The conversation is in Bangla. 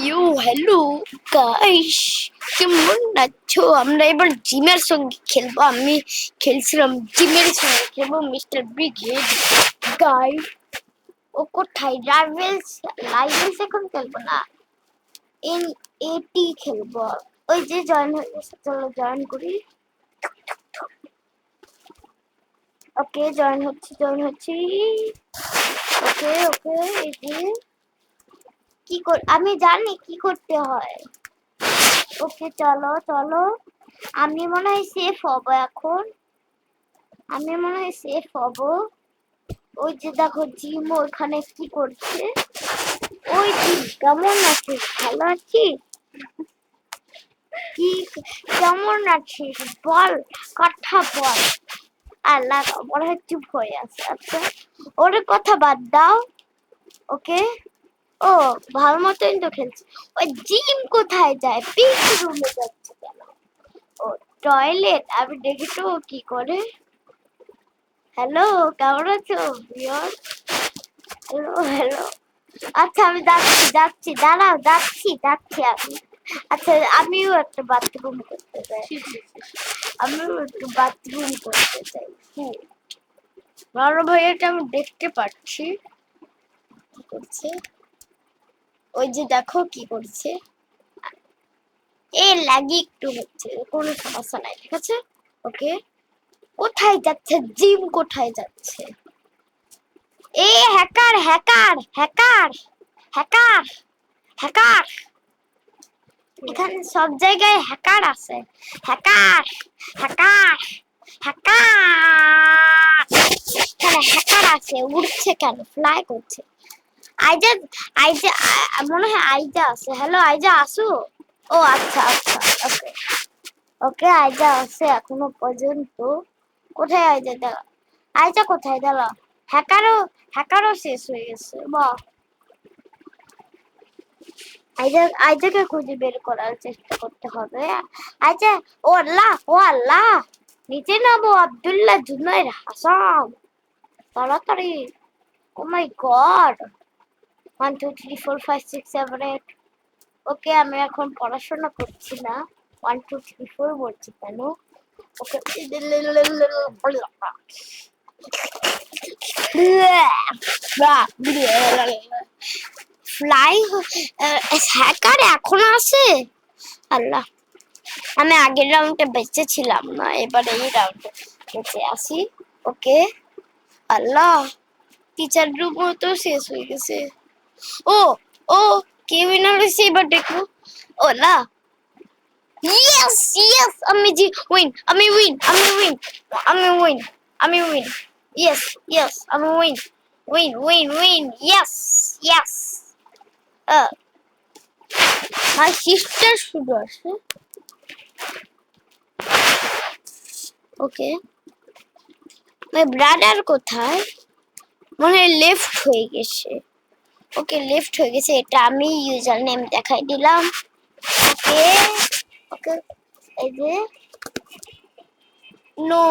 ইউ হ্যালো গাইস, কেমন আছো? আমরা এবার জিমের সঙ্গে খেলবো। আমি খেলছিলাম জিমের সঙ্গে, খেলবো মিস্টার ব্রিগেড গাইস। ও কোথায়? রাইভেলস এখন খেলবো না, এন এটি খেলবো। ওই যে জয়েন হয়ে গেছে, চলো জয়েন করি। ওকে জয়েন হচ্ছি। ওকে ওকে, এই যে কি আমি জানি কি করতে হয়। ওকে চলো চলো, আমি মনে হয় সেফ হব এখন। ওই যে দেখো জিম ওখানে কি করছে। ওই জিম কেমন আছিস? ভালো আছিস? কি কেমন আছিস বল, কথা বল। আল্লাহ মনে হয় চুপ হয়ে আছে। আচ্ছা ওর কথা বাদ দাও। ওকে, ও ভালো মতোই তো খেলছে। ওই জিম কোথায় যায়? পিঙ্ক রুমে যাচ্ছে কেন? ও টয়লেট, আমি দেখি তো কি করে। হ্যালো, কেমন আছো বিয়র? Hello hello. আচ্ছা আমি যাচ্ছি দাঁড়াও, যাচ্ছি আমি। আচ্ছা আমিও একটা বাথরুম করতে চাই। বড় ভাইয়াটা আমি দেখতে পাচ্ছি কি করছে। ওই যে দেখো কি করছে। এ লাগি একটু হচ্ছে, কোনো সমস্যা নাই, ঠিক আছে। ওকে, কোথায় যাচ্ছে জিম? কোথায় যাচ্ছে? এ hacker hacker hacker hacker hacker, এখানে সব জায়গায় হ্যাকার আছে। হ্যাকার হ্যাকার হ্যাকার, এখানে হ্যাকার আছে। উড়ছে কেন? ফ্লাই করছে। আইজা আইজা মনে হয় আইজা আছে। হ্যালো আইজা আসো। ও আচ্ছা আচ্ছা, ওকে ওকে, আইজা আছে এখনো পর্যন্ত। কোথায় আইজা? দাঁড়া, আইজা কোথায়? দাঁড়া, হ্যাকারও শেষ হয়ে গেছে। বাহ, আইজাকে খুঁজে বের করার চেষ্টা করতে হবে। আইজা, ও আল্লাহ, নিচে নামো। আব্দুল্লাহ জুনাইর হাসান, তাড়াতাড়ি। ও মাই গড, 1 2 3 4 5 6 7 8। ওকে, আমি এখন পড়াশোনা করছি না, 1 2 3 4 বলছি কেন? ওকে, ফ্লাই হ্যাকার এখনো আছে। আল্লাহ, আমি আগের রাউন্ডে বেঁচে ছিলাম না, এবার এই রাউন্ডে বেঁচে আসি। ওকে, আল্লাহ, টিচার রুমও তো শেষ হয়ে গেছে। ও ও, কে উইনার হয়েছে এবার দেখো। ও না, ইয়েস ইয়েস, আমি উইন। ইয়েস ইয়েস, আমি win. Yes yes. My sister শুধু আছে। ওকে, মাই ব্রাদার কোথায়? মনে হয় লেফট হয়ে গেছে। ওকে, লেফট হয়ে গেছে, এটা আমি ইউজার নেম দেখাই দিলাম। ওকে ওকে, এই যে নো